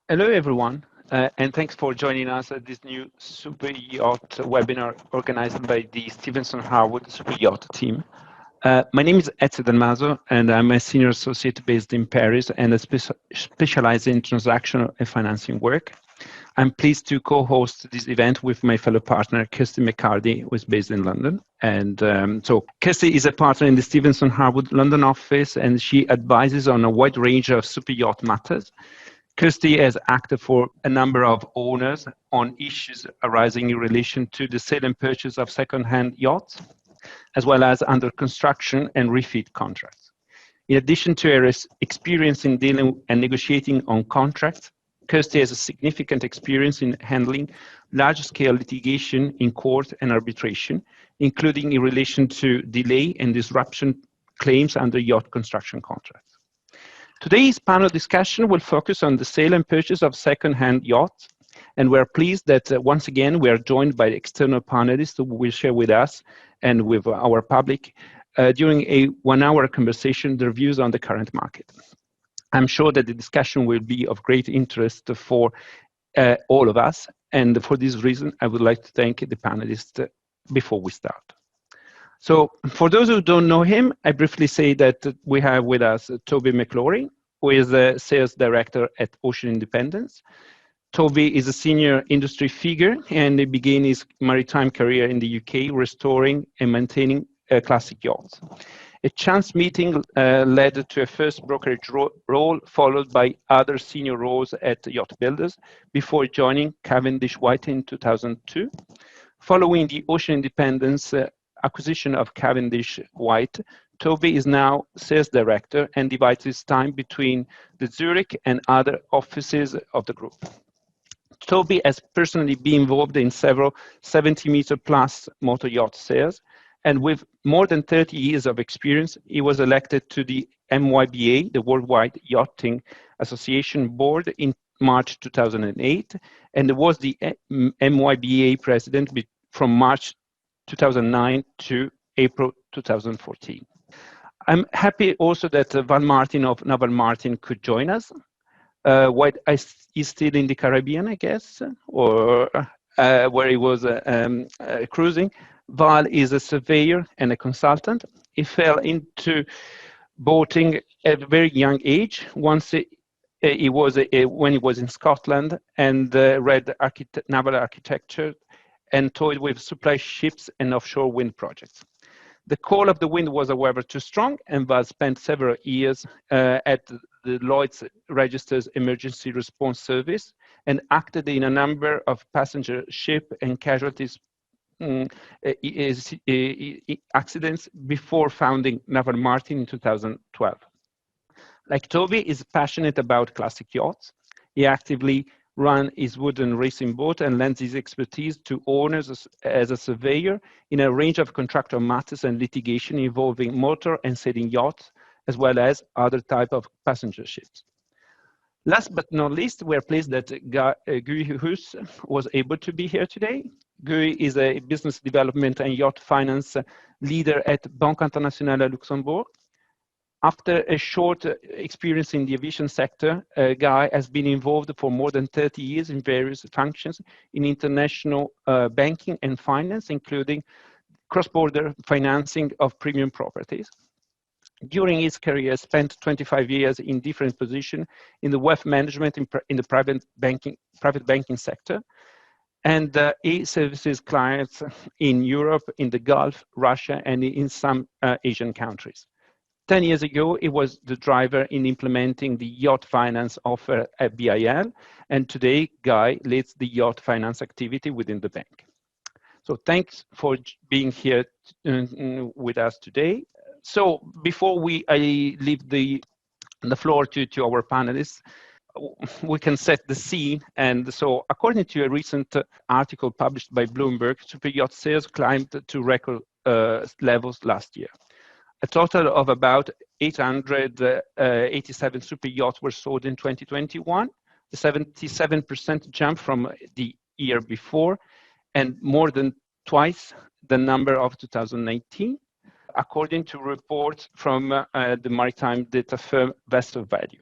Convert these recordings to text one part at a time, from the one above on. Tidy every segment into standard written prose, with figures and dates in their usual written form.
Hello, everyone, and thanks for joining us at this new Super Yacht webinar organized by the Stephenson Harwood Super Yacht team. My name is Ezio Maso, and I'm a senior associate based in Paris and I specialize in transactional and financing work. I'm pleased to co-host this event with my fellow partner, Kirsty MacHardy, who is based in London. And so Kirsty is a partner in the Stephenson Harwood London office, and she advises on a wide range of super yacht matters. Kirsty has acted for a number of owners on issues arising in relation to the sale and purchase of second-hand yachts, as well as under construction and refit contracts. In addition to her experience in dealing and negotiating on contracts, Kirsty has a significant experience in handling large-scale litigation in court and arbitration, including in relation to delay and disruption claims under yacht construction contracts. Today's panel discussion will focus on the sale and purchase of second-hand yachts, and we're pleased that once again we are joined by external panelists who will share with us and with our public during a one-hour conversation their views on the current market. I'm sure that the discussion will be of great interest for all of us, and for this reason I would like to thank the panelists before we start. So for those who don't know him, I briefly say that we have with us Toby Maclaurin, who is the sales director at Ocean Independence. Toby is a senior industry figure and he began his maritime career in the UK, restoring and maintaining classic yachts. A chance meeting led to a first brokerage role, followed by other senior roles at yacht builders, before joining Cavendish White in 2002. Following the Ocean Independence acquisition of Cavendish White, Toby is now sales director and divides his time between the Zurich and other offices of the group. Toby has personally been involved in several 70-meter plus motor yacht sales, and with more than 30 years of experience, he was elected to the MYBA, the Worldwide Yachting Association Board, in March 2008, and was the MYBA president from March 2009 to April 2014. I'm happy also that Martin of Navalmartin could join us. While he's still in the Caribbean, I guess, or where he was cruising. Val is a surveyor and a consultant. He fell into boating at a very young age. Once when he was in Scotland and read naval architecture and toyed with supply ships and offshore wind projects. The call of the wind was, however, too strong, and Val spent several years at the Lloyd's Register's Emergency Response Service and acted in a number of passenger ship and casualties accidents before founding Navalmartin in 2012. Like Toby, is passionate about classic yachts. He actively runs his wooden racing boat and lends his expertise to owners as a surveyor in a range of contractual matters and litigation involving motor and sailing yachts, as well as other types of passenger ships. Last but not least, we are pleased that Guy Huss was able to be here today. Guy is a business development and yacht finance leader at Banque Internationale Luxembourg. After a short experience in the aviation sector, Guy has been involved for more than 30 years in various functions in international banking and finance, including cross-border financing of premium properties. During his career, he spent 25 years in different positions in the wealth management in the private banking sector. And he services clients in Europe, in the Gulf, Russia, and in some Asian countries. 10 years ago, he was the driver in implementing the yacht finance offer at BIL, and today, Guy leads the yacht finance activity within the bank. So thanks for being here with us today. So before I leave the floor to our panelists, we can set the scene. And so according to a recent article published by Bloomberg, super yacht sales climbed to record levels last year. A total of about 887 super yachts were sold in 2021, a 77% jump from the year before, and more than twice the number of 2019, according to reports from the maritime data firm Vessel Value.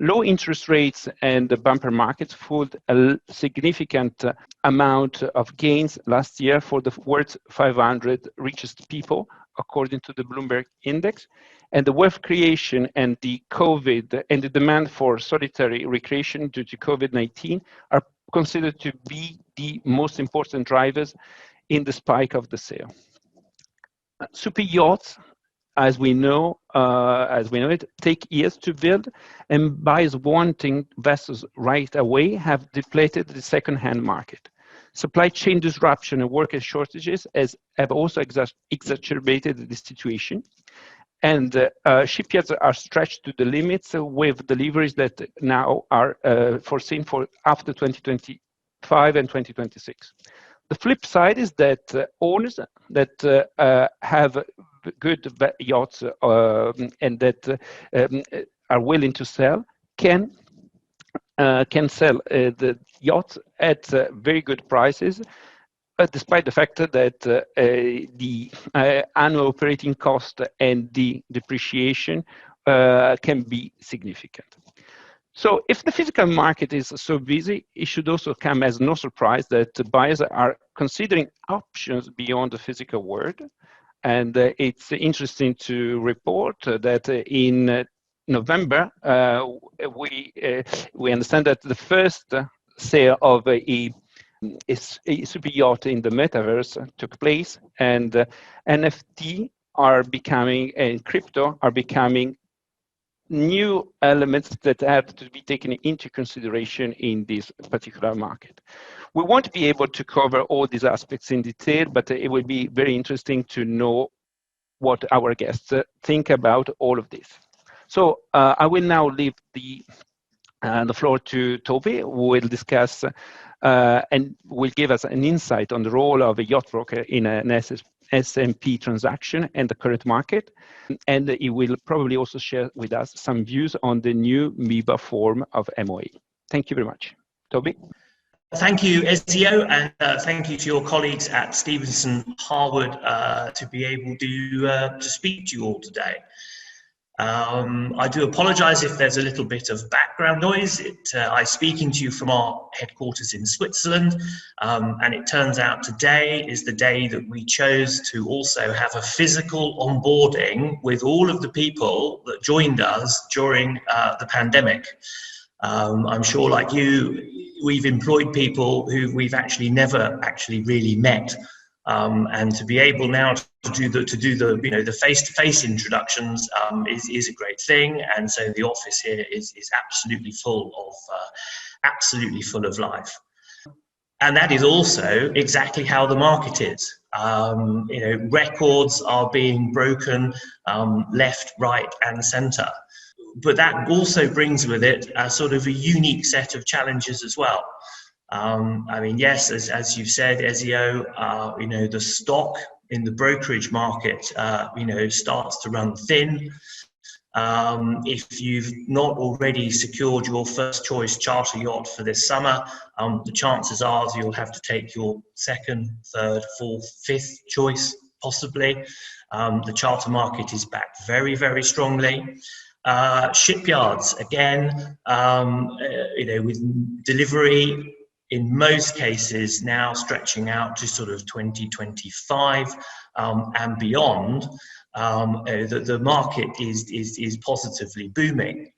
low interest rates and the bumper markets fueled a significant amount of gains last year for the world's 500 richest people, according to the Bloomberg Index. And the wealth creation and the COVID and the demand for solitary recreation due to COVID-19 are considered to be the most important drivers in the spike of the sale. Super yachts, as we know it, take years to build, and buyers wanting vessels right away have depleted the second-hand market. Supply chain disruption and worker shortages have also exacerbated the situation, and shipyards are stretched to the limits with deliveries that now are foreseen for after 2025 and 2026. The flip side is that owners that have good yachts and that are willing to sell can sell the yachts at very good prices, despite the fact that the annual operating cost and the depreciation can be significant. So if the physical market is so busy, it should also come as no surprise that buyers are considering options beyond the physical world. And it's interesting to report that in November, we understand that the first sale of a super yacht in the metaverse took place, and NFT are becoming, and crypto are becoming new elements that have to be taken into consideration in this particular market. We won't be able to cover all these aspects in detail, but it will be very interesting to know what our guests think about all of this. So I will now leave the floor to Toby, who will discuss and will give us an insight on the role of a yacht broker in an S&P transaction and the current market. And he will probably also share with us some views on the new MYBA form of MOA. Thank you very much. Toby? Thank you, Ezio, and thank you to your colleagues at Stephenson Harwood to be able to speak to you all today. I do apologise if there's a little bit of background noise. I'm speaking to you from our headquarters in Switzerland, and it turns out today is the day that we chose to also have a physical onboarding with all of the people that joined us during the pandemic. I'm sure, like you, we've employed people who we've actually never really met. And to be able now to do the face-to-face introductions is a great thing, and so the office here is absolutely full of life, and that is also exactly how the market is. Records are being broken left, right, and centre, but that also brings with it a sort of a unique set of challenges as well. I mean, yes, as you've said, Ezio, the stock in the brokerage market, starts to run thin. If you've not already secured your first choice charter yacht for this summer, the chances are you'll have to take your second, third, fourth, fifth choice, possibly. The charter market is back very, very strongly. Shipyards, again, with delivery in most cases now stretching out to sort of 2025 and beyond, the market is positively booming.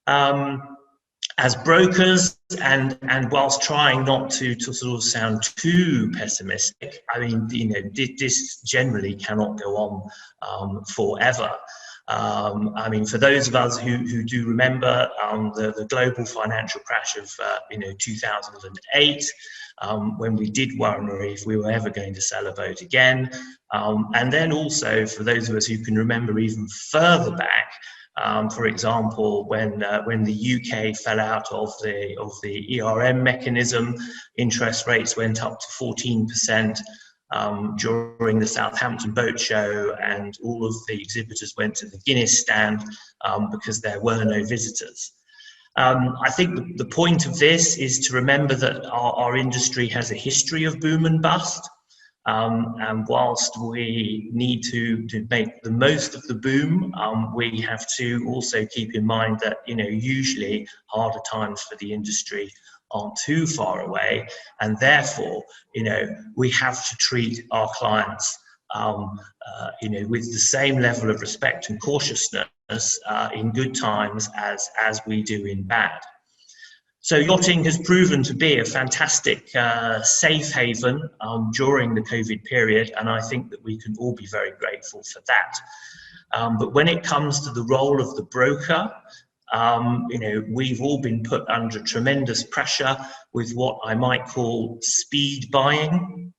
As brokers, and whilst trying not to sort of sound too pessimistic, I mean, this generally cannot go on forever. I mean, for those of us who do remember the global financial crash of 2008, when we did wonder if we were ever going to sell a boat again, and then also for those of us who can remember even further back, for example, when the UK fell out of the ERM mechanism, interest rates went up to 14%. During the Southampton boat show, and all of the exhibitors went to the Guinness stand because there were no visitors. I think the point of this is to remember that our industry has a history of boom and bust. And whilst we need to make the most of the boom, we have to also keep in mind that, usually harder times for the industry aren't too far away. And therefore, we have to treat our clients, with the same level of respect and cautiousness in good times as we do in bad. So yachting has proven to be a fantastic safe haven during the COVID period, and I think that we can all be very grateful for that. But when it comes to the role of the broker, we've all been put under tremendous pressure with what I might call speed buying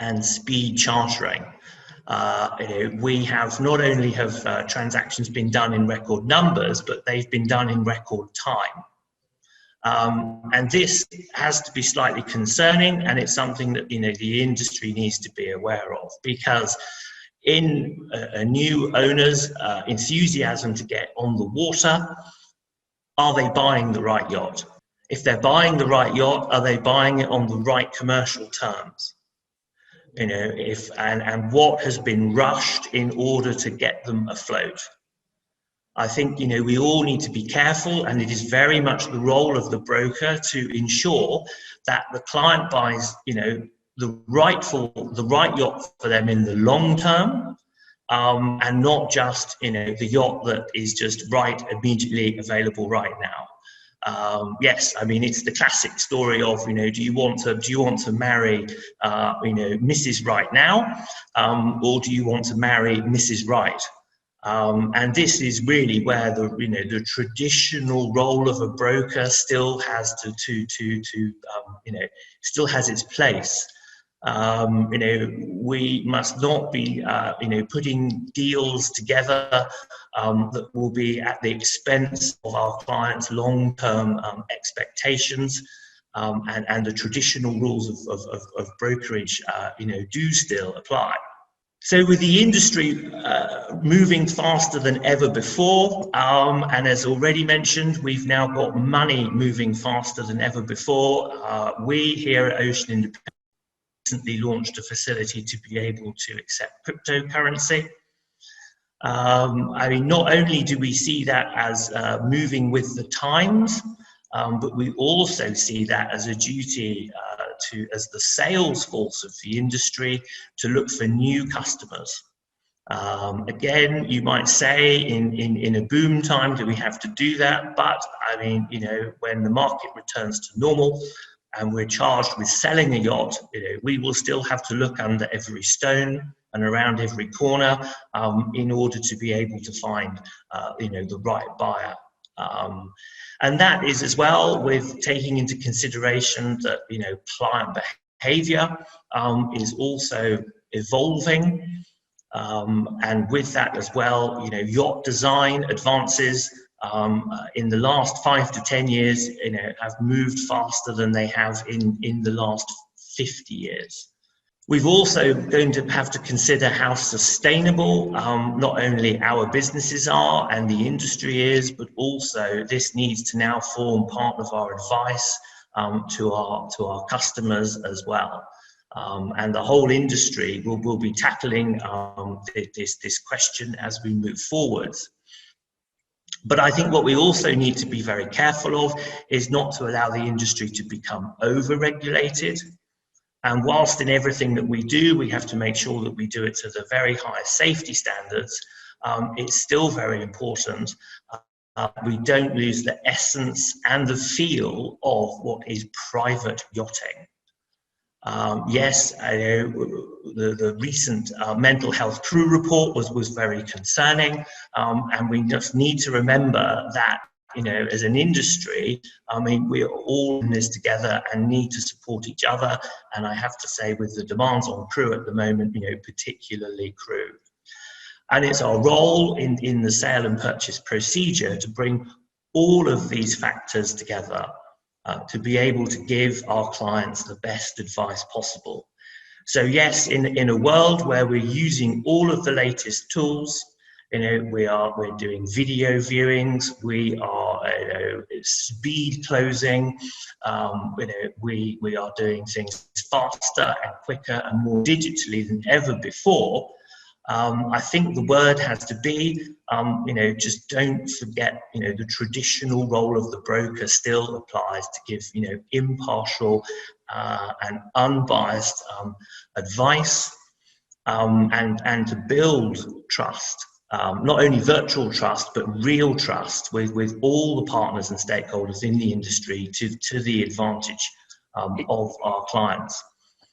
and speed chartering. We have not only have transactions been done in record numbers, but they've been done in record time. And this has to be slightly concerning, and it's something that the industry needs to be aware of, because in a new owner's enthusiasm to get on the water, are they buying the right yacht? If they're buying the right yacht, are they buying it on the right commercial terms? And what has been rushed in order to get them afloat? I think, we all need to be careful, and it is very much the role of the broker to ensure that the client buys, the right yacht for them in the long term, and not just, the yacht that is just right, immediately available right now. Yes, I mean, it's the classic story of, do you want to marry, Mrs. Right now, or do you want to marry Mrs. Right? And this is really where the traditional role of a broker still has still has its place. We must not be putting deals together that will be at the expense of our clients' long-term expectations, and the traditional rules of brokerage do still apply. So with the industry moving faster than ever before, and as already mentioned, we've now got money moving faster than ever before. We here at Ocean Independence recently launched a facility to be able to accept cryptocurrency. I mean, not only do we see that as moving with the times, but we also see that as a duty as the sales force of the industry to look for new customers. Again, you might say in a boom time, do we have to do that? But I mean, when the market returns to normal and we're charged with selling a yacht, we will still have to look under every stone and around every corner in order to be able to find, the right buyer. And that is as well with taking into consideration that, client behavior is also evolving. And with that as well, yacht design advances in the last 5 to 10 years, have moved faster than they have in the last 50 years. We've also going to have to consider how sustainable not only our businesses are and the industry is, but also this needs to now form part of our advice to our customers as well. And the whole industry will be tackling this question as we move forwards. But I think what we also need to be very careful of is not to allow the industry to become over-regulated. And whilst in everything that we do, we have to make sure that we do it to the very highest safety standards, it's still very important we don't lose the essence and the feel of what is private yachting. Yes, I know the recent mental health crew report was very concerning, and we just need to remember that, as an industry, I mean, we are all in this together and need to support each other. And I have to say, with the demands on crew at the moment, particularly crew. And it's our role in the sale and purchase procedure to bring all of these factors together to be able to give our clients the best advice possible. So yes, in a world where we're using all of the latest tools, we're doing video viewings, we are speed closing. We are doing things faster and quicker and more digitally than ever before. I think the word has to be, just don't forget, the traditional role of the broker still applies to give, impartial and unbiased advice, and to build trust, not only virtual trust, but real trust with all the partners and stakeholders in the industry to the advantage of our clients.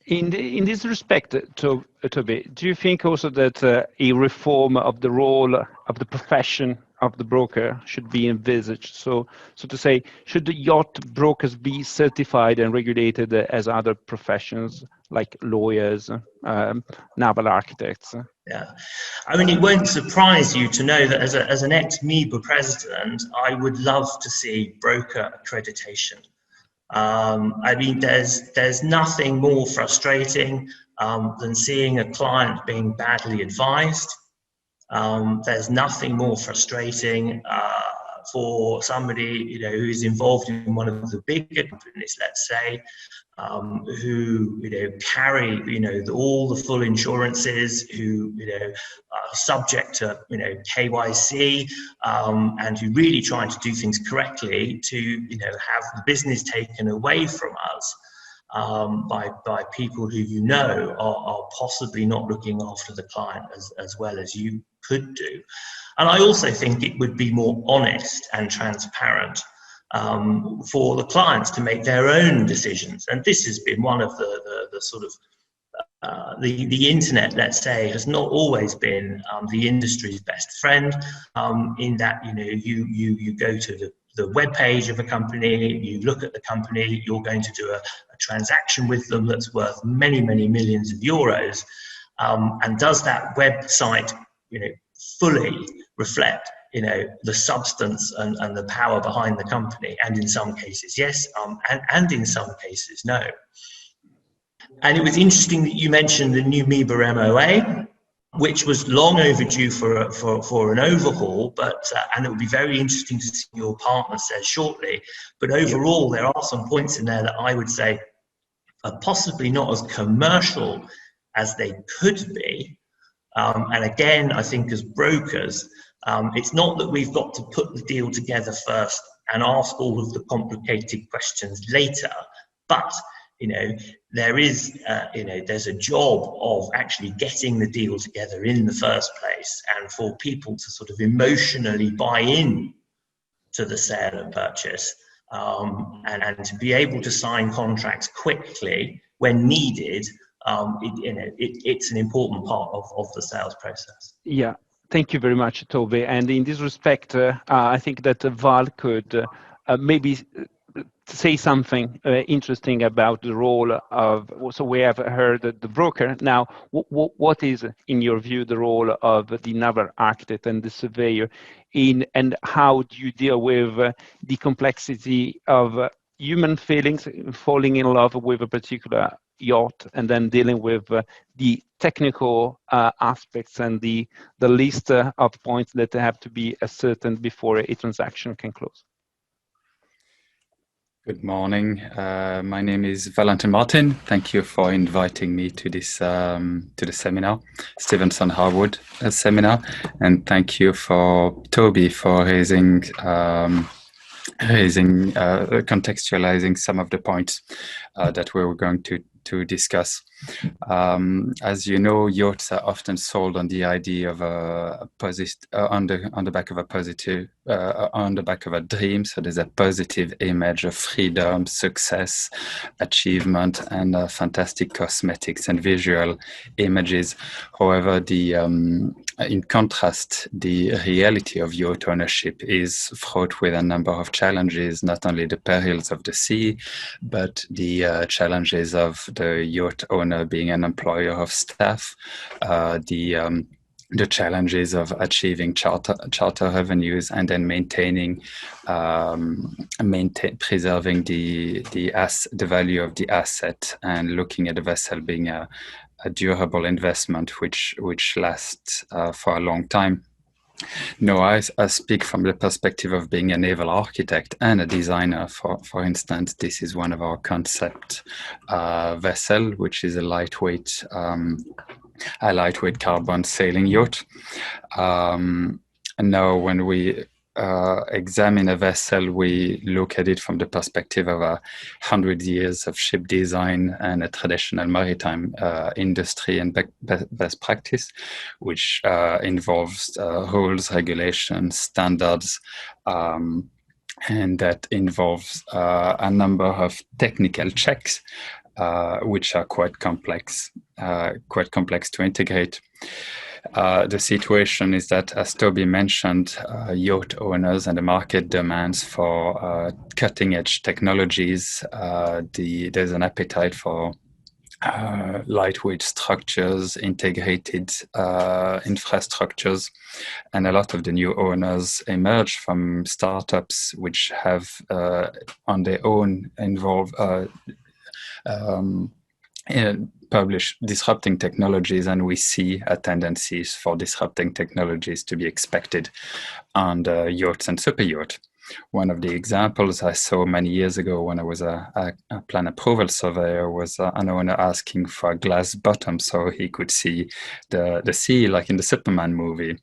In this respect, Toby, do you think also that a reform of the role of the profession of the broker should be envisaged? So to say, should the yacht brokers be certified and regulated as other professions like lawyers, naval architects? Yeah, I mean, it won't surprise you to know that as an ex-MYBA president, I would love to see broker accreditation. I mean, there's nothing more frustrating than seeing a client being badly advised. There's nothing more frustrating for somebody who's involved in one of the bigger companies, let's say, who carry all the full insurances, who are subject to KYC, and who really trying to do things correctly to have the business taken away from us by people who are possibly not looking after the client as well as you could do. And I also think it would be more honest and transparent for the clients to make their own decisions. And this has been one of the sort of the internet, let's say, has not always been the industry's best friend, in that you go to the web page of a company, you look at the company, you're going to do a transaction with them that's worth many, many millions of euros, and does that website fully reflect the substance and the power behind the company? And in some cases, yes, and in some cases, no. And it was interesting that you mentioned the new MYBA MOA, which was long overdue for an overhaul, but and it will be very interesting to see what your partner says shortly. But overall, there are some points in there that I would say are possibly not as commercial as they could be. And again, I think as brokers, it's not that we've got to put the deal together first and ask all of the complicated questions later, but there's a job of actually getting the deal together in the first place, and for people to sort of emotionally buy in to the sale and purchase, and to be able to sign contracts quickly when needed. It's an important part of the sales process. Yeah, thank you very much, Toby. And in this respect, I think that Val could maybe say something interesting about the role of, so we have heard the broker. Now, what is, in your view, the role of the naval architect and the surveyor and how do you deal with the complexity of human feelings, falling in love with a particular yacht, and then dealing with the technical aspects and the list of points that have to be ascertained before a transaction can close? Good morning. My name is Valentin Martin. Thank you for inviting me to this to the seminar, Stephenson Harwood seminar, and thank you for Toby for contextualizing some of the points that we were going to discuss. As you know, yachts are often sold on the idea of a on the back of a positive, on the back of a dream. So there's a positive image of freedom, success, achievement, and fantastic cosmetics and visual images. However, in contrast, the reality of yacht ownership is fraught with a number of challenges, not only the perils of the sea, but the challenges of the yacht owner being an employer of staff, the challenges of achieving charter revenues, and then preserving the value of the asset, and looking at the vessel being a durable investment which lasts for a long time. No, I speak from the perspective of being a naval architect and a designer. For instance, this is one of our concept vessel, which is a lightweight carbon sailing yacht. And now when we examine a vessel, we look at it from the perspective of 100 years of ship design and a traditional maritime industry and best practice, which involves rules, regulations, standards, and that involves a number of technical checks, which are quite complex to integrate. The situation is that, as Toby mentioned, yacht owners and the market demands for cutting-edge technologies. There's an appetite for lightweight structures, integrated infrastructures, and a lot of the new owners emerge from startups which have on their own publish disrupting technologies, and we see a tendencies for disrupting technologies to be expected on yachts and super yacht. One of the examples I saw many years ago when I was a plan approval surveyor was an owner asking for a glass bottom so he could see the sea, like in the Superman movie.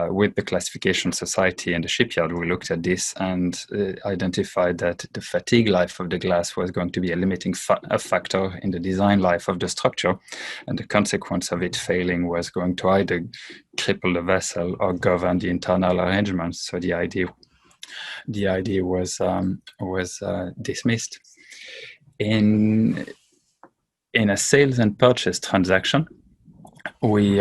With the classification society and the shipyard, we looked at this and identified that the fatigue life of the glass was going to be a limiting factor in the design life of the structure, and the consequence of it failing was going to either cripple the vessel or govern the internal arrangements. So the idea was dismissed. In a sales and purchase transaction, we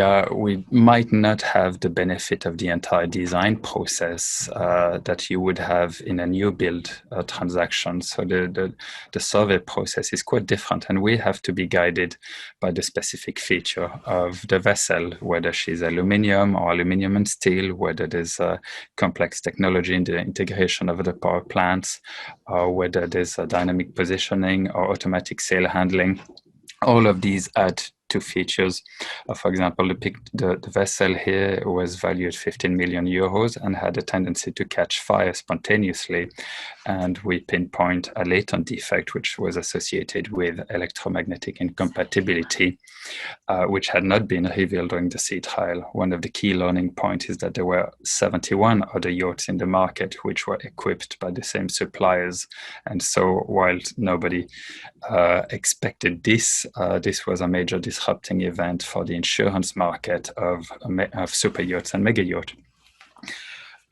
might not have the benefit of the entire design process that you would have in a new build transaction. So the survey process is quite different, and we have to be guided by the specific feature of the vessel, whether she's aluminium or aluminium and steel, whether there's a complex technology in the integration of the power plants, or whether there's a dynamic positioning or automatic sail handling. All of these add to features. For example, the vessel here was valued 15 million euros and had a tendency to catch fire spontaneously. And we pinpoint a latent defect which was associated with electromagnetic incompatibility, which had not been revealed during the sea trial. One of the key learning points is that there were 71 other yachts in the market which were equipped by the same suppliers. And so while nobody expected this, this was a major disrupting event for the insurance market of super yachts and mega yacht.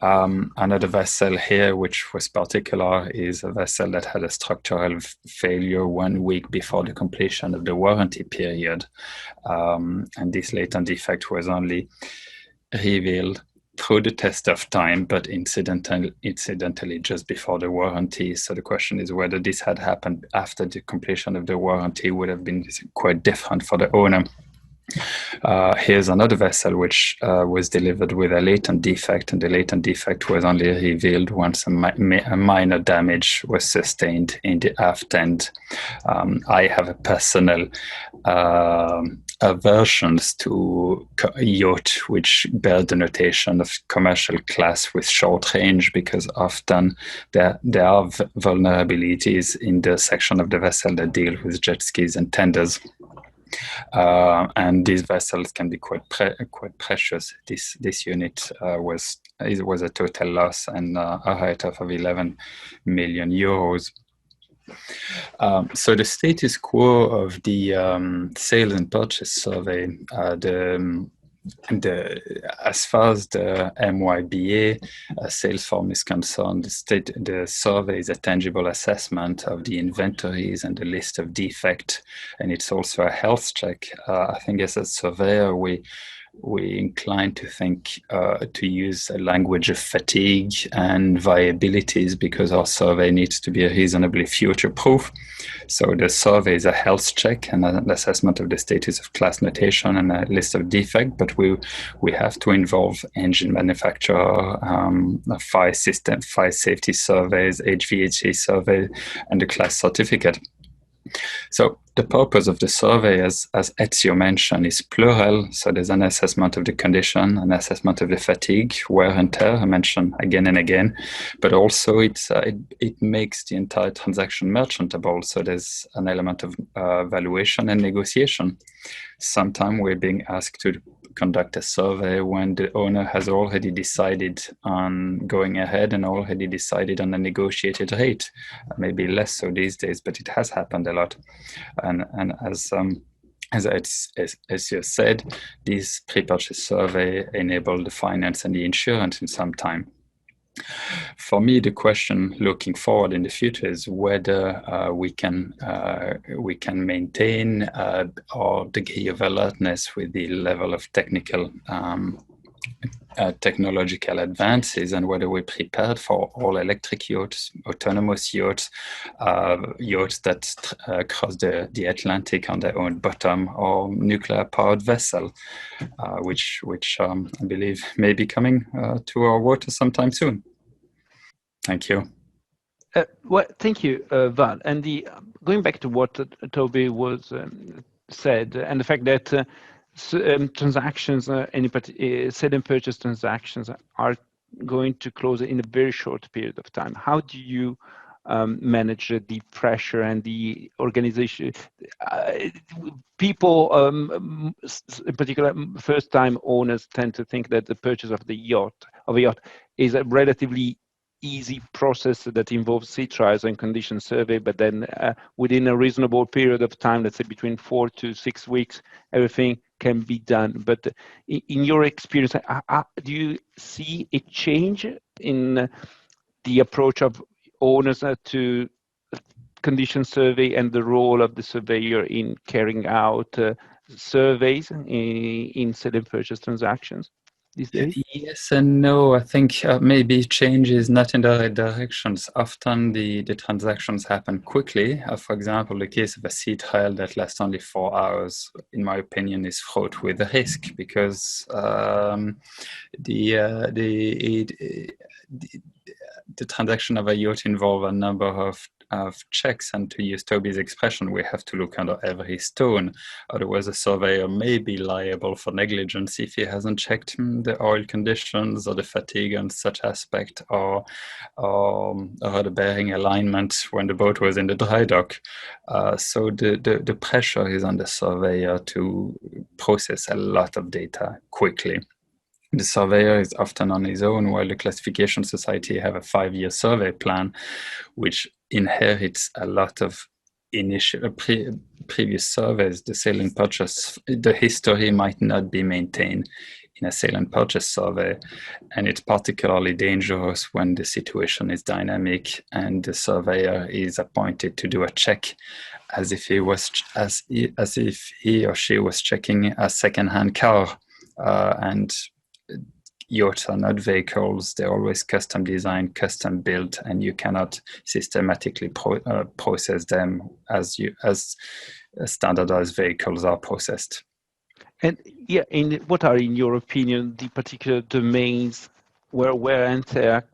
Another vessel here, which was particular, is a vessel that had a structural failure 1 week before the completion of the warranty period. And this latent defect was only revealed through the test of time, but incidentally just before the warranty. So the question is whether this had happened after the completion of the warranty would have been quite different for the owner. Here's another vessel which was delivered with a latent defect, and the latent defect was only revealed once a minor damage was sustained in the aft end. I have a personal aversions to yacht which bear the notation of commercial class with short range, because often there are vulnerabilities in the section of the vessel that deal with jet skis and tenders. And these vessels can be quite precious. This unit was a total loss and a write-off of 11 million euros. So the status quo of the sales and purchase survey, as far as the MYBA sales form is concerned, the survey is a tangible assessment of the inventories and the list of defects, and it's also a health check. I think as a surveyor, we incline to think to use a language of fatigue and viabilities, because our survey needs to be reasonably future-proof. So the survey is a health check and an assessment of the status of class notation and a list of defects, but we have to involve engine manufacturer, fire safety surveys, HVAC survey, and the class certificate. So the purpose of the survey, as Ezio mentioned, is plural. So there's an assessment of the condition, an assessment of the fatigue, wear and tear, I mentioned again and again, but also it makes the entire transaction merchantable. So there's an element of valuation and negotiation. Sometimes we're being asked to conduct a survey when the owner has already decided on going ahead and already decided on a negotiated rate. Maybe less so these days, but it has happened a lot. And as you said, this pre-purchase survey enabled the finance and the insurance in some time. For me, the question looking forward in the future is whether we can maintain our degree of alertness with the level of technological advances, and whether we're prepared for all electric yachts, autonomous yachts, yachts that cross the Atlantic on their own bottom, or nuclear-powered vessel, which I believe may be coming to our waters sometime soon. Thank you. Well, thank you, Val. And going back to what Toby was said, and the fact that transactions, sale and purchase transactions, are going to close in a very short period of time. How do you manage the pressure and the organization? People, in particular, first-time owners, tend to think that the purchase of a yacht is a relatively easy process that involves sea trials and condition survey, but then within a reasonable period of time, let's say between 4 to 6 weeks, everything can be done. But in your experience, do you see a change in the approach of owners to condition survey and the role of the surveyor in carrying out surveys in sale and purchase transactions these days? Yes and no. I think maybe change is not in the right directions. Often the transactions happen quickly. For example, the case of a sea trial that lasts only 4 hours, in my opinion, is fraught with a risk, because the transaction of a yacht involve a number of checks, and to use Toby's expression, we have to look under every stone. Otherwise, a surveyor may be liable for negligence if he hasn't checked the oil conditions or the fatigue and such aspect, or the bearing alignment when the boat was in the dry dock. So the pressure is on the surveyor to process a lot of data quickly. The surveyor is often on his own, while the classification society have a 5-year survey plan, which inherits a lot of initial previous surveys. The sale and purchase, the history might not be maintained in a sale and purchase survey, and it's particularly dangerous when the situation is dynamic and the surveyor is appointed to do a check as if he or she was checking a second-hand car, and yachts are not vehicles. They're always custom designed, custom built, and you cannot systematically process them as standardized vehicles are processed. And yeah, what are, in your opinion, the particular domains where wear and tear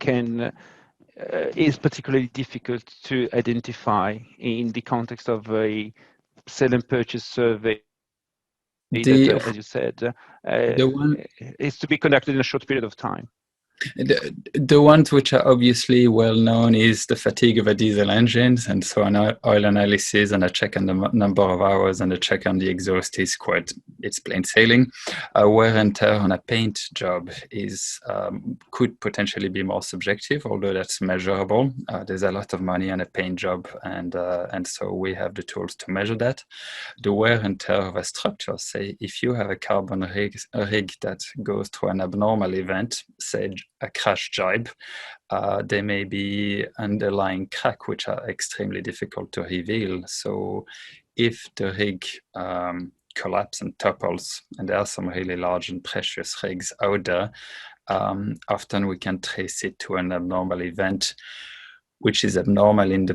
is particularly difficult to identify in the context of a sale and purchase survey? As you said, is to be conducted in a short period of time. The ones which are obviously well known is the fatigue of a diesel engine, and so an oil analysis and a check on the number of hours and a check on the exhaust is it's plain sailing. Wear and tear on a paint job could potentially be more subjective, although that's measurable. There's a lot of money on a paint job, and so we have the tools to measure that. The wear and tear of a structure, say if you have a carbon rig that goes through an abnormal event, say a crash jibe, there may be underlying crack which are extremely difficult to reveal. So if the rig collapses and topples, and there are some really large and precious rigs out there, often we can trace it to an abnormal event, which is abnormal in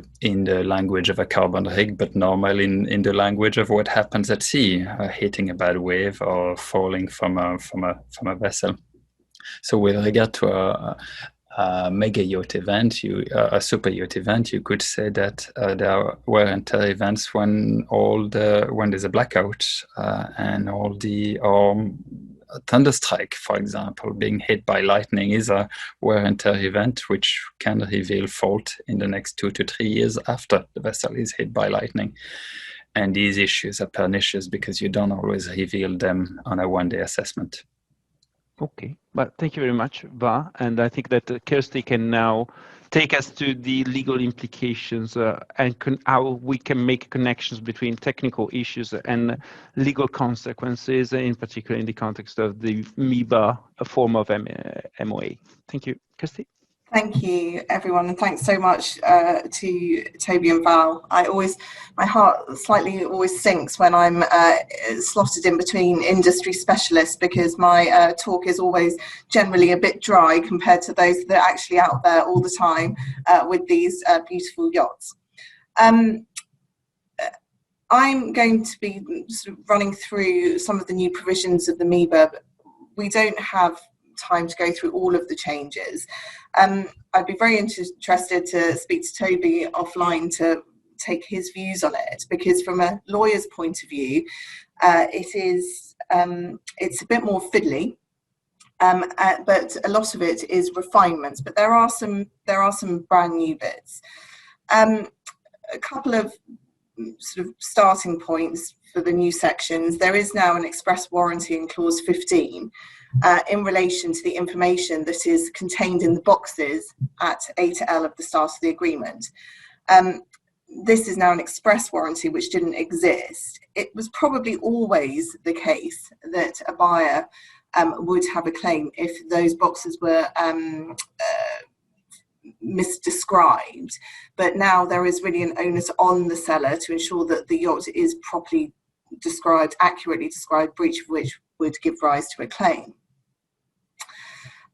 the language of a carbon rig, but normal in the language of what happens at sea, hitting a bad wave or falling from a vessel. So with regard to mega yacht event, a super yacht event, you could say that there are wear and tear events when there's a blackout and all the thunderstrike, for example, being hit by lightning is a wear and tear event which can reveal fault in the next 2 to 3 years after the vessel is hit by lightning. And these issues are pernicious because you don't always reveal them on a one-day assessment. Okay, but thank you very much, Va. And I think that Kirsty can now take us to the legal implications and how we can make connections between technical issues and legal consequences, in particular in the context of the MYBA, a form of MOA. Thank you, Kirsty. Thank you, everyone, and thanks so much to Toby and Val. My heart slightly always sinks when I'm slotted in between industry specialists, because my talk is always generally a bit dry compared to those that are actually out there all the time with these beautiful yachts. I'm going to be sort of running through some of the new provisions of the MYBA, but we don't have time to go through all of the changes. I'd be very interested to speak to Toby offline to take his views on it, because from a lawyer's point of view, it's a bit more fiddly, but a lot of it is refinements. But there are some brand new bits. A couple of sort of starting points for the new sections. There is now an express warranty in clause 15 in relation to the information that is contained in the boxes at A to L of the start of the agreement. This is now an express warranty which didn't exist. It was probably always the case that a buyer would have a claim if those boxes were misdescribed, but now there is really an onus on the seller to ensure that the yacht is properly described, accurately described, breach of which would give rise to a claim.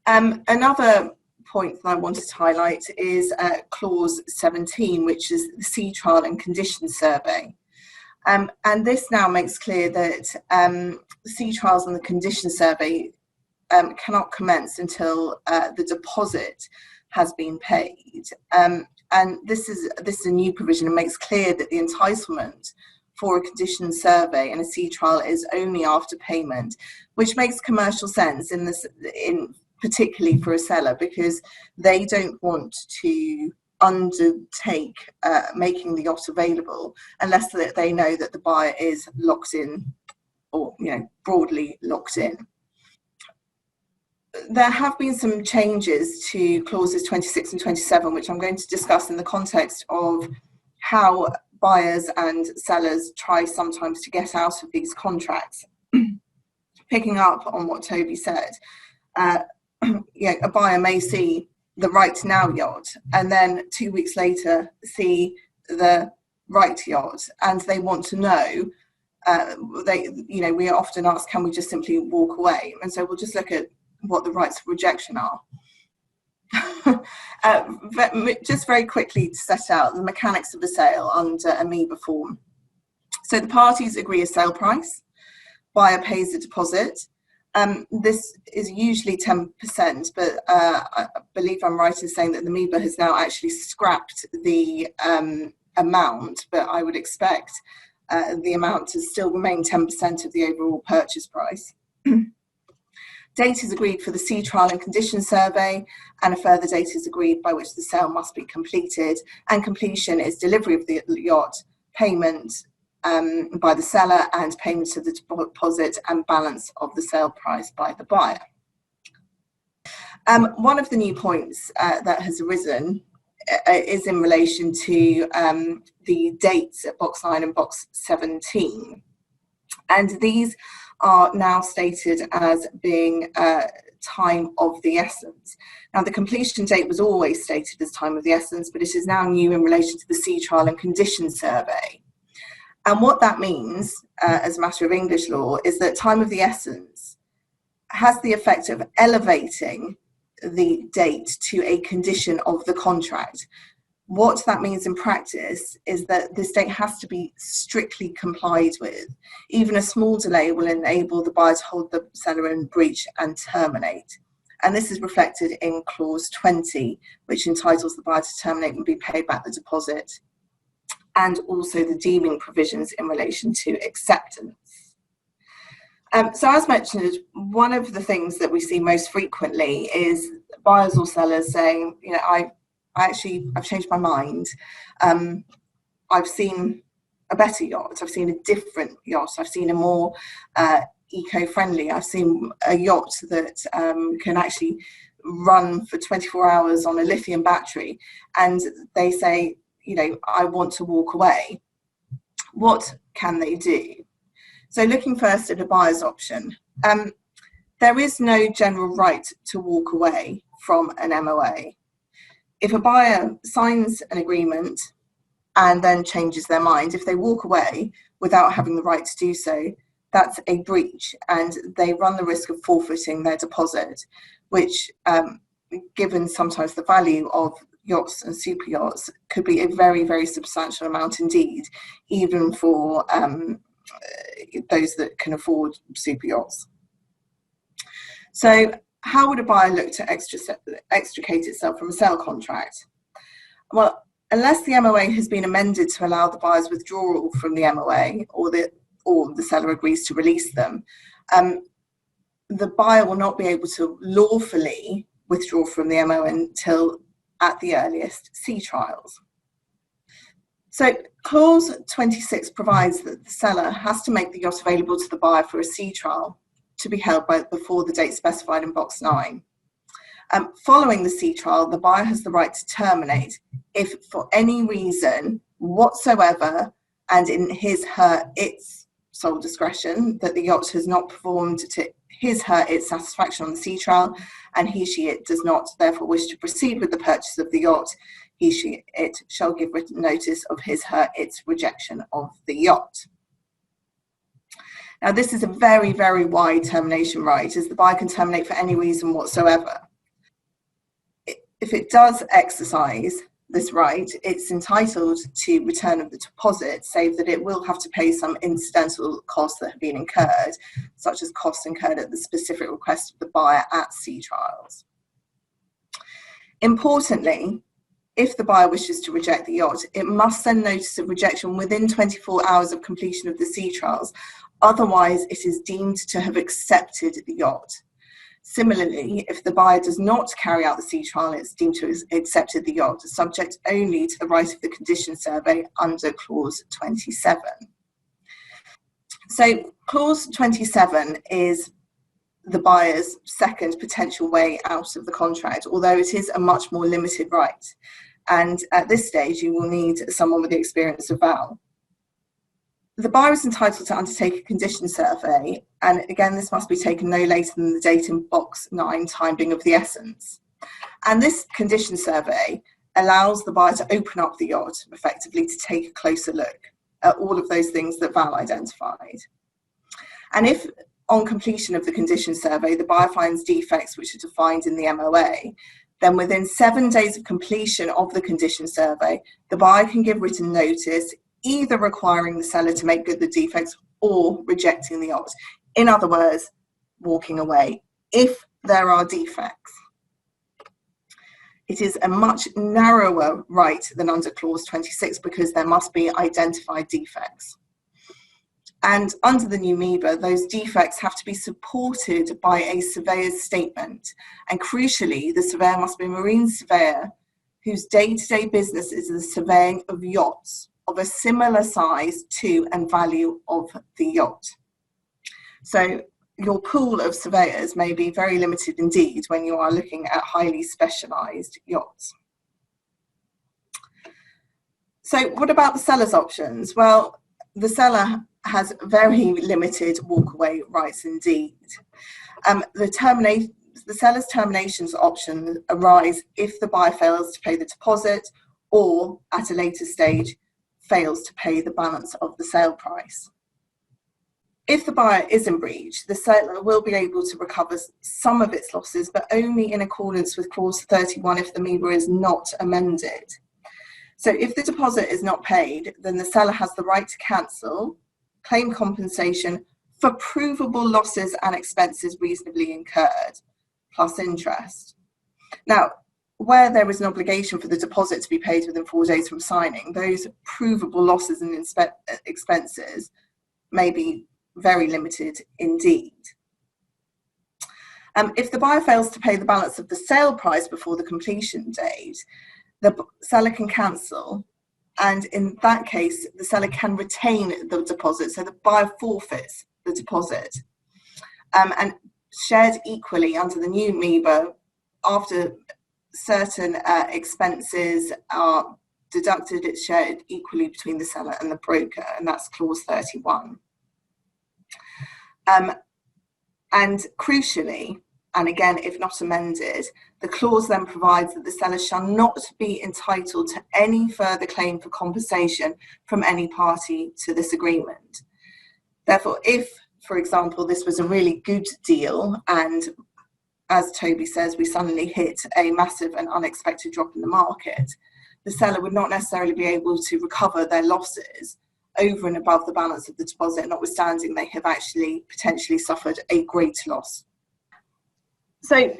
Another point that I wanted to highlight is clause 17, which is the sea trial and conditions survey. And this now makes clear that the sea trials and the conditions survey cannot commence until the deposit has been paid. And this is a new provision and makes clear that the entitlement for a conditions survey and a sea trial is only after payment, which makes commercial sense particularly for a seller, because they don't want to undertake making the yacht available unless they know that the buyer is locked in, or broadly locked in. There have been some changes to clauses 26 and 27, which I'm going to discuss in the context of how buyers and sellers try sometimes to get out of these contracts. Picking up on what Toby said, a buyer may see the right now yacht and then 2 weeks later see the right yacht, and they want to know. We are often asked, can we just simply walk away? And so we'll just look at what the rights of rejection are. Just very quickly to set out the mechanics of the sale under a MYBA form. So the parties agree a sale price, buyer pays a deposit. This is usually 10%, but I believe I'm right in saying that the MYBA has now actually scrapped the amount, but I would expect the amount to still remain 10% of the overall purchase price. Date is agreed for the sea trial and conditions survey, and a further date is agreed by which the sale must be completed, and completion is delivery of the yacht, payment by the seller, and payment of the deposit and balance of the sale price by the buyer. One of the new points that has arisen is in relation to the dates at box 9 and box 17. And these are now stated as being time of the essence. Now, the completion date was always stated as time of the essence, but it is now new in relation to the sea trial and conditions survey. And what that means, as a matter of English law, is that time of the essence has the effect of elevating the date to a condition of the contract. What that means in practice is that this date has to be strictly complied with. Even a small delay will enable the buyer to hold the seller in breach and terminate. And this is reflected in clause 20, which entitles the buyer to terminate and be paid back the deposit, and also the deeming provisions in relation to acceptance. So as mentioned, one of the things that we see most frequently is buyers or sellers saying, you know, I've changed my mind. I've seen a better yacht. I've seen a different yacht. I've seen a more eco-friendly. I've seen a yacht that can actually run for 24 hours on a lithium battery. And they say, you know, I want to walk away. What can they do? So looking first at a buyer's option, there is no general right to walk away from an MOA. If a buyer signs an agreement and then changes their mind, if they walk away without having the right to do so, that's a breach, and they run the risk of forfeiting their deposit, which, given sometimes the value of yachts and super yachts, could be a very, very substantial amount indeed, even for those that can afford super yachts. So how would a buyer look to extricate itself from a sale contract? Well, unless the MOA has been amended to allow the buyer's withdrawal from the MOA, or the seller agrees to release them, the buyer will not be able to lawfully withdraw from the MOA until at the earliest sea trials. So clause 26 provides that the seller has to make the yacht available to the buyer for a sea trial to be held before the date specified in box 9. Following the sea trial, the buyer has the right to terminate if for any reason whatsoever, and in its sole discretion, that the yacht has not performed to its satisfaction on the sea trial, and it does not therefore wish to proceed with the purchase of the yacht, it shall give written notice of its rejection of the yacht. Now, this is a very, very wide termination right, as the buyer can terminate for any reason whatsoever. If it does exercise this right, it's entitled to return of the deposit, save that it will have to pay some incidental costs that have been incurred, such as costs incurred at the specific request of the buyer at sea trials. Importantly, if the buyer wishes to reject the yacht, it must send notice of rejection within 24 hours of completion of the sea trials. Otherwise, it is deemed to have accepted the yacht. Similarly, if the buyer does not carry out the sea trial, it's deemed to have accepted the yacht, subject only to the right of the condition survey under clause 27. So clause 27 is the buyer's second potential way out of the contract, although it is a much more limited right. And at this stage, you will need someone with the experience of Val. The buyer is entitled to undertake a condition survey, and again, this must be taken no later than the date in box 9, time being of the essence. And this condition survey allows the buyer to open up the yacht, effectively to take a closer look at all of those things that Val identified. And if on completion of the condition survey, the buyer finds defects which are defined in the MOA, then within 7 days of completion of the condition survey, the buyer can give written notice, either requiring the seller to make good the defects or rejecting the yacht. In other words, walking away if there are defects. It is a much narrower right than under clause 26 because there must be identified defects. And under the new MYBA, those defects have to be supported by a surveyor's statement. And crucially, the surveyor must be a marine surveyor whose day-to-day business is the surveying of yachts of a similar size to and value of the yacht. So your pool of surveyors may be very limited indeed when you are looking at highly specialised yachts. So what about the seller's options? Well, the seller has very limited walkaway rights indeed. The seller's terminations option arise if the buyer fails to pay the deposit or at a later stage fails to pay the balance of the sale price. If the buyer is in breach, the seller will be able to recover some of its losses, but only in accordance with clause 31 if the MYBA is not amended. So if the deposit is not paid, then the seller has the right to cancel, claim compensation for provable losses and expenses reasonably incurred. plus interest. Now, where there is an obligation for the deposit to be paid within 4 days from signing, those provable losses and expenses may be very limited indeed. If the buyer fails to pay the balance of the sale price before the completion date, the seller can cancel, and in that case, the seller can retain the deposit, so the buyer forfeits the deposit. And shared equally under the new MYBA, after certain expenses are deducted, it's shared equally between the seller and the broker, and that's clause 31. And crucially, and again, if not amended, the clause then provides that the seller shall not be entitled to any further claim for compensation from any party to this agreement. Therefore, if, for example, this was a really good deal and, as Toby says, we suddenly hit a massive and unexpected drop in the market, the seller would not necessarily be able to recover their losses over and above the balance of the deposit, notwithstanding they have actually potentially suffered a great loss. So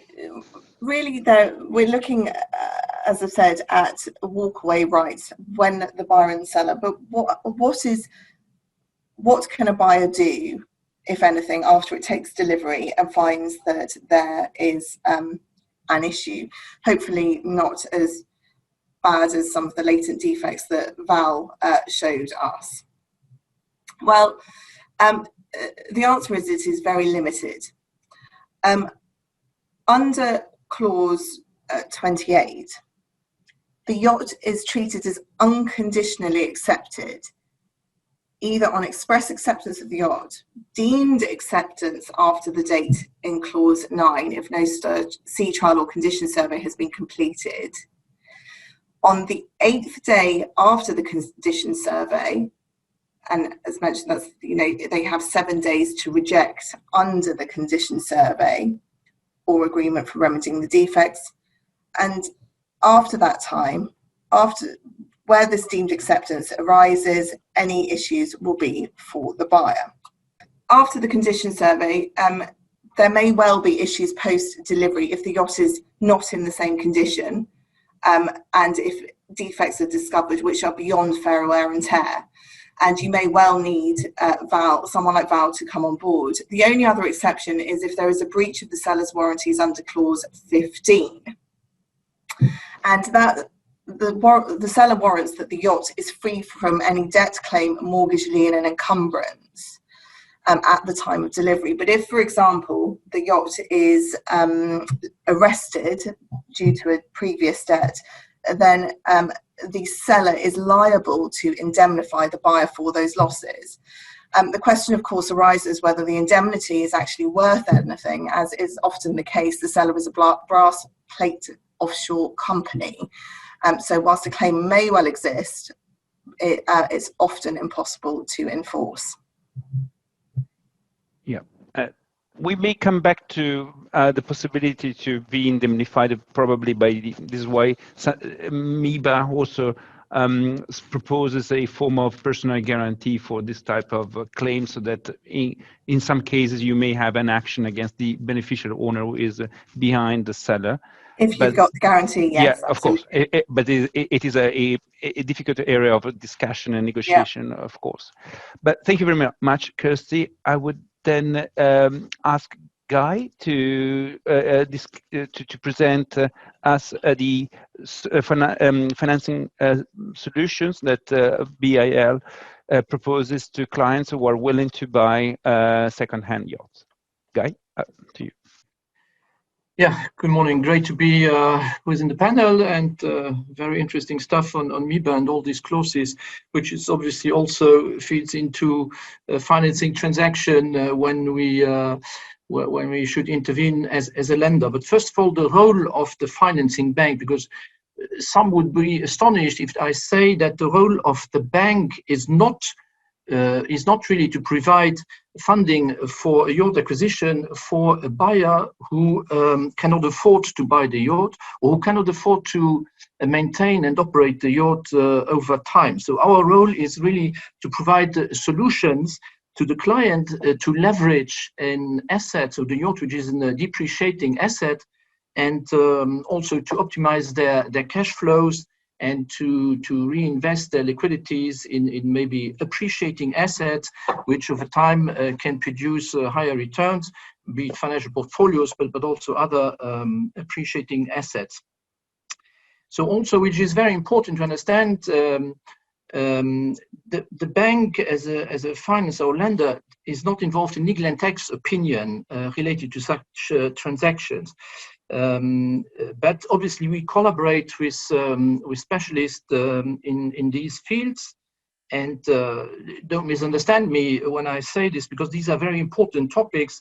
really, we're looking, as I've said, at walkaway rights when the buyer and the seller. But what can a buyer do, if anything, after it takes delivery and finds that there is an issue? Hopefully not as bad as some of the latent defects that Val showed us. Well, the answer is it is very limited. Under clause 28, the yacht is treated as unconditionally accepted, either on express acceptance of the yacht, deemed acceptance after the date in clause 9 if no sea trial or condition survey has been completed, on the 8th day after the condition survey, and as mentioned, that's, they have 7 days to reject under the condition survey or agreement for remedying the defects. And after that time, where this deemed acceptance arises, any issues will be for the buyer. After the condition survey, there may well be issues post-delivery if the yacht is not in the same condition, and if defects are discovered which are beyond fair wear and tear. And you may well need someone like Val to come on board. The only other exception is if there is a breach of the seller's warranties under clause 15. And that the seller warrants that the yacht is free from any debt, claim, mortgage, lien and encumbrance at the time of delivery. But if, for example, the yacht is arrested due to a previous debt, then the seller is liable to indemnify the buyer for those losses. The question, of course, arises whether the indemnity is actually worth anything, as is often the case. The seller is a brass plate offshore company. So whilst a claim may well exist, it's often impossible to enforce. Yeah. We may come back to the possibility to be indemnified probably by this way. MYBA also proposes a form of personal guarantee for this type of claim, so that in some cases you may have an action against the beneficial owner who is behind the seller. If you've got the guarantee, yes. Yeah, of course. But it is a difficult area of discussion and negotiation, yeah. Of course. But thank you very much, Kirsty. I would then ask Guy to present us the financing solutions that BIL proposes to clients who are willing to buy second-hand yachts. Guy, to you. Yeah, good morning. Great to be within the panel, and very interesting stuff on MYBA and all these clauses, which is obviously also feeds into a financing transaction when we should intervene as a lender. But first of all, the role of the financing bank, because some would be astonished if I say that the role of the bank is not really to provide funding for a yacht acquisition for a buyer who cannot afford to buy the yacht, or who cannot afford to maintain and operate the yacht over time. So our role is really to provide solutions to the client to leverage an asset, so the yacht, which is a depreciating asset, and also to optimize their cash flows and to reinvest their liquidities in maybe appreciating assets, which over time can produce higher returns, be it financial portfolios, but also other appreciating assets. So also, which is very important to understand, the bank as a finance or lender is not involved in legal and tax opinion related to such transactions. But obviously we collaborate with specialists in these fields, and don't misunderstand me when I say this, because these are very important topics,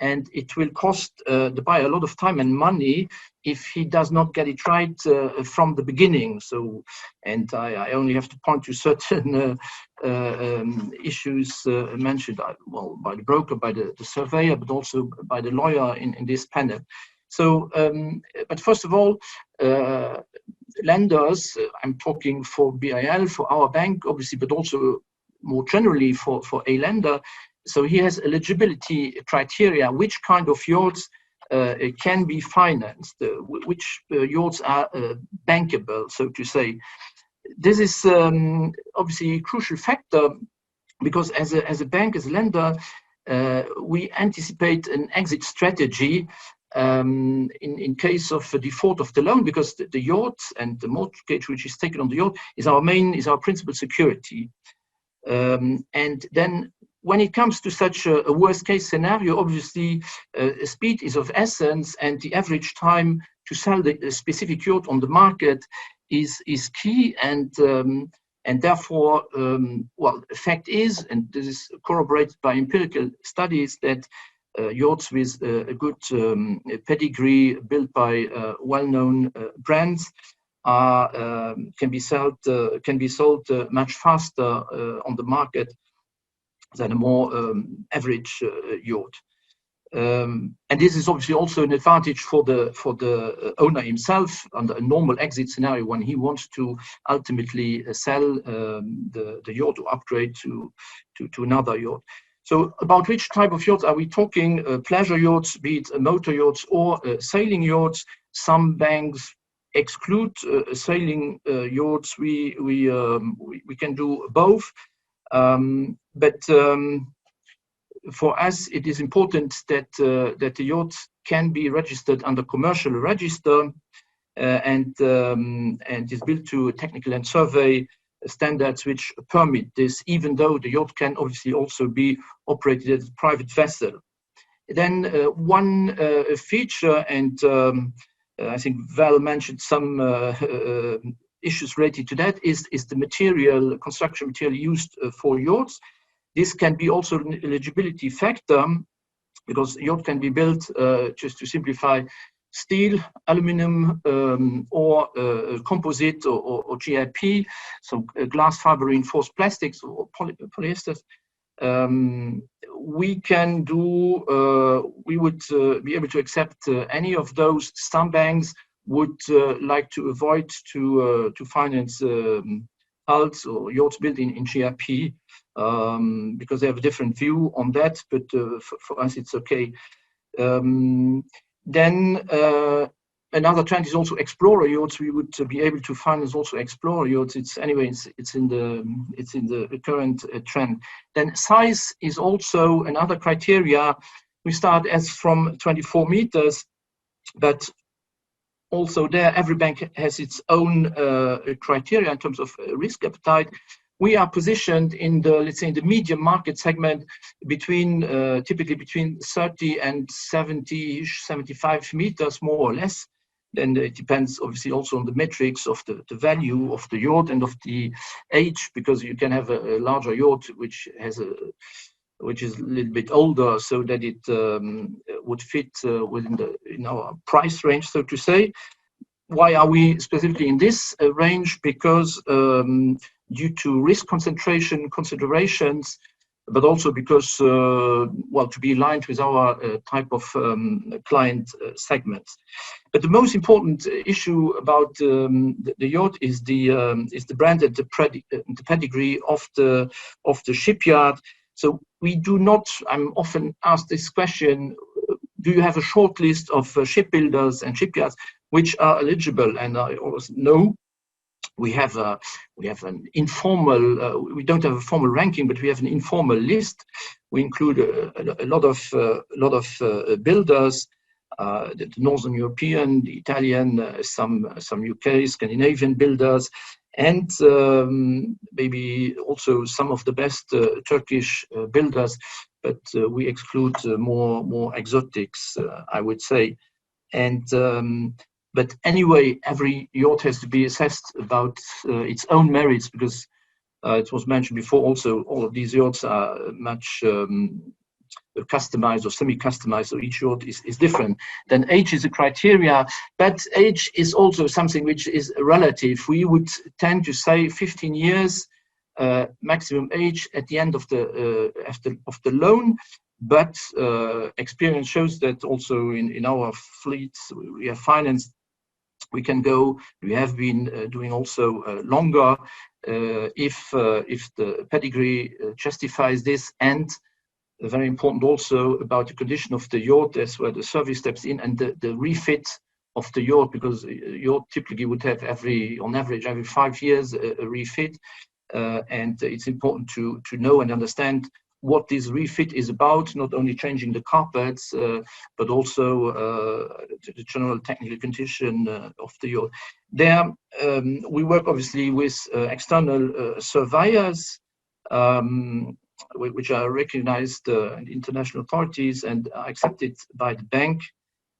and it will cost the buyer a lot of time and money if he does not get it right from the beginning. So, and I only have to point to certain issues mentioned, well, by the broker, by the surveyor, but also by the lawyer in this panel. So, but first of all, lenders, I'm talking for BIL, for our bank, obviously, but also more generally for a lender. So he has eligibility criteria, which kind of yachts can be financed, which yachts are bankable, so to say. This is obviously a crucial factor, because as a bank, as a lender, we anticipate an exit strategy in case of a default of the loan, because the yacht and the mortgage which is taken on the yacht is our principal security. And then when it comes to such a worst case scenario, obviously speed is of essence, and the average time to sell the specific yacht on the market is key, and therefore, well, the fact is, and this is corroborated by empirical studies, that yachts with a good pedigree, built by well-known brands, can be sold much faster on the market than a more average yacht. And this is obviously also an advantage for the owner himself under a normal exit scenario, when he wants to ultimately sell the yacht or upgrade to another yacht. So about which type of yachts are we talking? Pleasure yachts, be it motor yachts or sailing yachts. Some banks exclude sailing yachts. We can do both. But for us, it is important that the yacht can be registered under commercial register and is built to technical and survey standards which permit this, even though the yacht can obviously also be operated as a private vessel. Then one feature, and I think Val mentioned some issues related to that, is the material, construction material used for yachts. This can be also an eligibility factor, because a yacht can be built, just to simplify, steel, aluminum, or composite or GIP, so glass fiber reinforced plastics or polyesters. We can do, we would be able to accept any of those. Some banks would like to avoid to finance hulls or yachts built in GIP, because they have a different view on that, but for us it's okay. Then another trend is also explorer yachts. We would be able to finance also explorer yachts. It's in the current trend. Then size is also another criteria. We start as from 24 meters, but also there every bank has its own criteria in terms of risk appetite. We are positioned in the, let's say, in the medium market segment, between typically between 30 and 70, 75 meters, more or less. Then it depends obviously also on the metrics of the value of the yacht and of the age, because you can have a larger yacht which is a little bit older, so that it would fit in our price range, so to say. Why are we specifically in this range? Because due to risk concentration considerations, but also because, well, to be aligned with our type of client segments. But the most important issue about the yacht is the brand and the pedigree of the shipyard. So we do not, I'm often asked this question, do you have a short list of shipbuilders and shipyards which are eligible? And I always know we have an informal, we don't have a formal ranking, but we have an informal list. We include a lot of builders, the Northern European, the Italian, some UK, Scandinavian builders, and maybe also some of the best Turkish builders, but we exclude more exotics, I would say. And but anyway, every yacht has to be assessed about its own merits, because it was mentioned before also, all of these yachts are much customized or semi-customized, so each yacht is different. Then age is a criteria, but age is also something which is relative. We would tend to say 15 years maximum age at the end of the loan, but experience shows that also in our fleets we have financed, we can go, we have been doing also longer if the pedigree justifies this. And very important also about the condition of the yacht, that's where the service steps in, and the refit of the yacht, because a yacht typically would have on average every 5 years a refit, and it's important to know and understand what this refit is about, not only changing the carpets, but also the general technical condition of the yacht. There, we work obviously with external surveyors, which are recognized international authorities and are accepted by the Banque.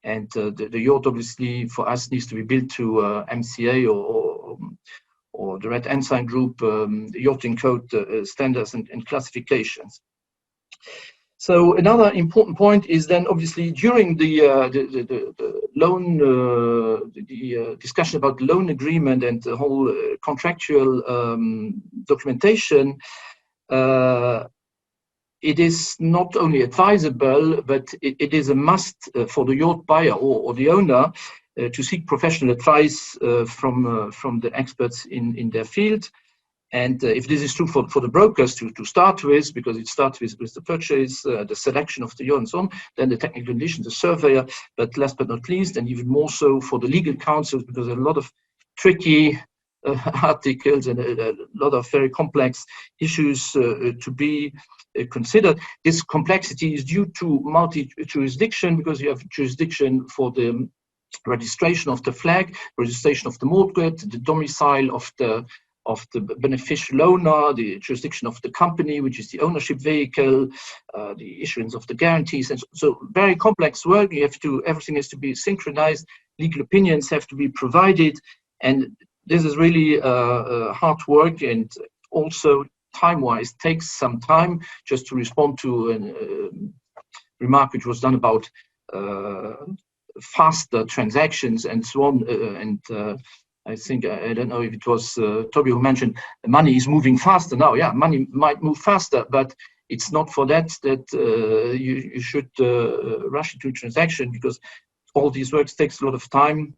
And the yacht obviously for us needs to be built to MCA or the Red Ensign Group yachting code standards and classifications. So another important point is then obviously during the loan, the discussion about the loan agreement and the whole contractual documentation, it is not only advisable, but it is a must for the yacht buyer or the owner to seek professional advice from the experts in their field. And if this is true for the brokers to start with, because it starts with the purchase, the selection of the yacht and so on, then the technical conditions, the surveyor, but last but not least, and even more so for the legal counsel, because there are a lot of tricky articles and a lot of very complex issues to be considered. This complexity is due to multi-jurisdiction, because you have jurisdiction for the registration of the flag, registration of the mortgage, the domicile of the beneficial owner, the jurisdiction of the company, which is the ownership vehicle, the issuance of the guarantees, and so very complex work. Everything has to be synchronized. Legal opinions have to be provided, and this is really hard work, and also time-wise takes some time. Just to respond to a remark which was done about faster transactions and so on, I think, I don't know if it was Toby who mentioned money is moving faster now. Yeah, money might move faster, but it's not for that you should rush into a transaction, because all these works takes a lot of time.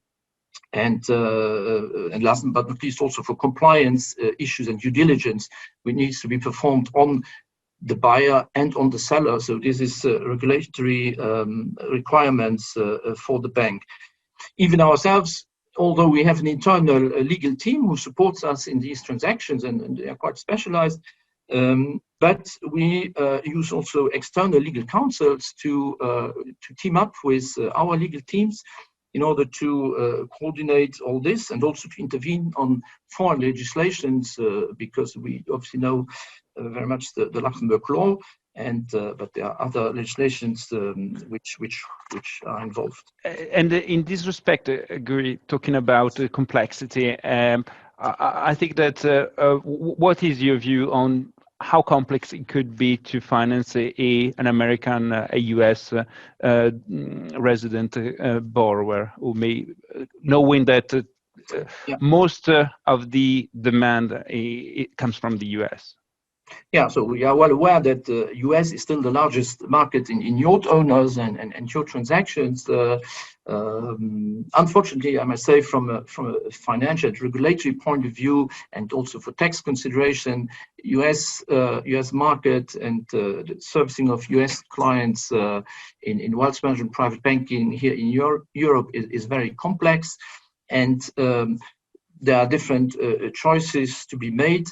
And last but not least, also for compliance issues and due diligence, which needs to be performed on the buyer and on the seller. So this is regulatory requirements for the bank. Even ourselves, although we have an internal legal team who supports us in these transactions, and they are quite specialized, but we use also external legal counsels to team up with our legal teams in order to coordinate all this, and also to intervene on foreign legislations, because we obviously know very much the Luxembourg law, and but there are other legislations which are involved. And in this respect, Guri, talking about complexity, I think that what is your view on how complex it could be to finance an American, a US resident borrower, who may, knowing that most of the demand it comes from the US? Yeah, so we are well aware that the US is still the largest market in yacht owners and yacht transactions. Unfortunately, I must say, from a financial and regulatory point of view, and also for tax consideration, US market and the servicing of US clients in wealth management, private banking here in Europe is very complex, and there are different choices to be made.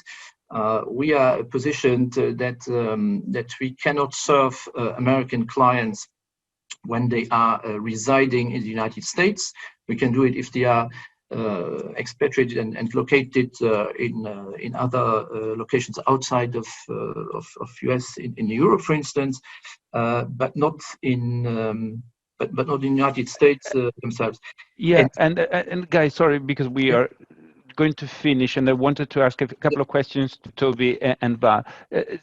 We are positioned that we cannot serve American clients when they are residing in the United States. We can do it if they are expatriated and located in other locations outside of US, in Europe, for instance, but not in the United States themselves. Yeah, and guys, sorry, because we are going to finish, and I wanted to ask a couple of questions to Toby and Val.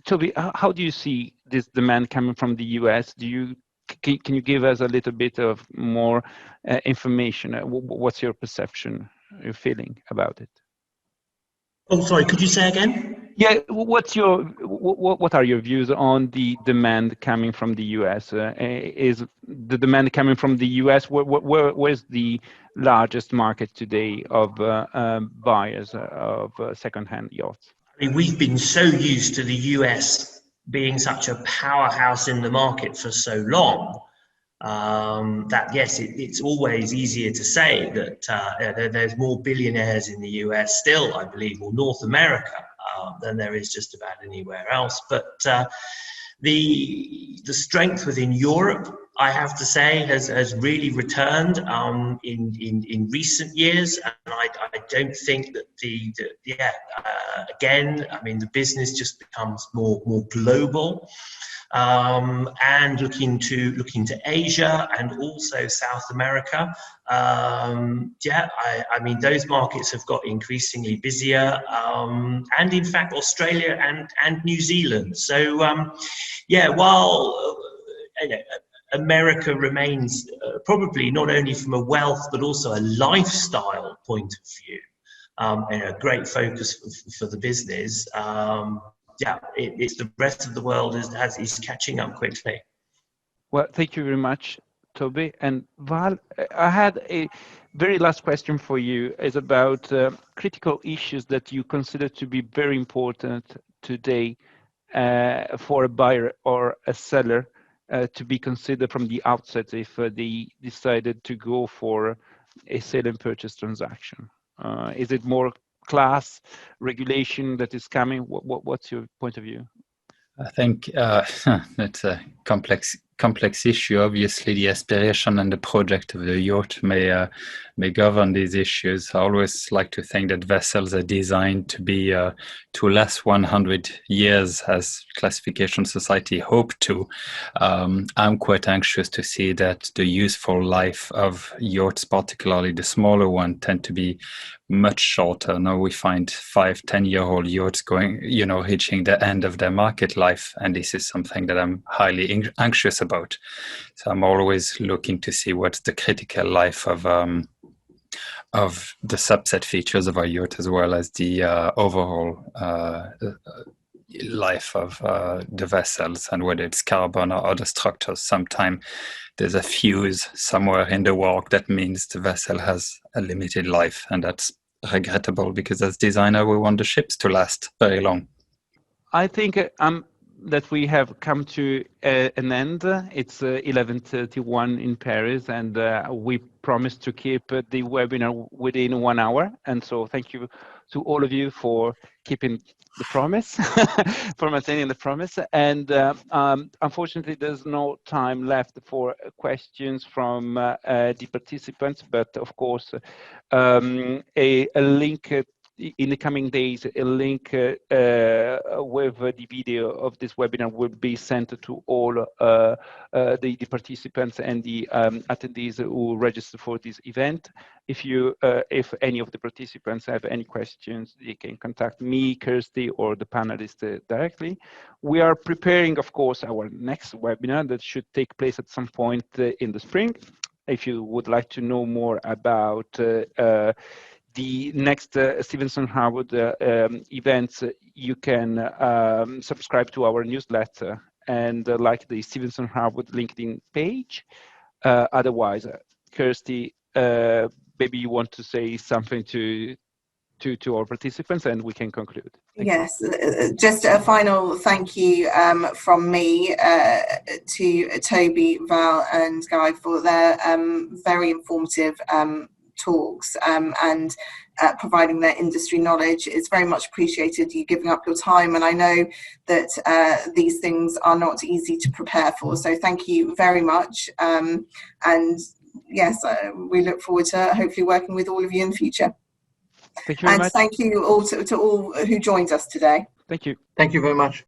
Toby, how do you see this demand coming from the US? Can you give us a little bit of more information? What's your perception, your feeling about it? Oh, sorry, could you say again? Yeah, what are your views on the demand coming from the US? Is the demand coming from the US? Where's the largest market today of buyers of second-hand yachts? I mean, we've been so used to the US being such a powerhouse in the market for so long that yes, it's always easier to say that there's more billionaires in the US still, I believe, or North America, than there is just about anywhere else. But the strength within Europe, I have to say, has really returned in recent years, and I don't think that again, I mean, the business just becomes more global. And looking to Asia and also South America. I mean, those markets have got increasingly busier, and in fact Australia and New Zealand. So while America remains probably not only from a wealth but also a lifestyle point of view, and a great focus for the business. It's the rest of the world is catching up quickly. Well, thank you very much, Toby. And Val, I had a very last question for you. Is about critical issues that you consider to be very important today for a buyer or a seller to be considered from the outset if they decided to go for a sale and purchase transaction. Is it more class regulation that is coming? What's your point of view? I think that's a complex issue. Obviously, the aspiration and the project of the yacht may govern these issues. I always like to think that vessels are designed to be to last 100 years, as Classification Society hope to. I'm quite anxious to see that the useful life of yachts, particularly the smaller one, tend to be much shorter. Now we find 5-10-year-old yachts going, reaching the end of their market life, and this is something that I'm highly anxious about. So I'm always looking to see what's the critical life of the subset features of our yacht, as well as the overall life of the vessels, and whether it's carbon or other structures. Sometimes there's a fuse somewhere in the work that means the vessel has a limited life, and that's regrettable because as designer we want the ships to last very long. I think that we have come to an end. It's 11:31 in Paris, and we promised to keep the webinar within 1 hour. And so thank you to all of you for keeping the promise, for maintaining the promise. And unfortunately, there's no time left for questions from the participants, but of course, a link in the coming days, a link with the video of this webinar will be sent to all the participants and the attendees who register for this event. If any of the participants have any questions, they can contact me, Kirsty, or the panelists directly. We are preparing, of course, our next webinar that should take place at some point in the spring. If you would like to know more about the next Stephenson Harwood events, you can subscribe to our newsletter and like the Stephenson Harwood LinkedIn page. Otherwise, Kirsty, maybe you want to say something to our participants, and we can conclude. Yes, just a final thank you from me to Toby, Val and Guy for their very informative talks and providing their industry knowledge. It's very much appreciated, you giving up your time, and I know that these things are not easy to prepare for, so thank you very much, and yes, we look forward to hopefully working with all of you in the future. Thank you very much. Thank you all to all who joined us today. Thank you. Thank you very much.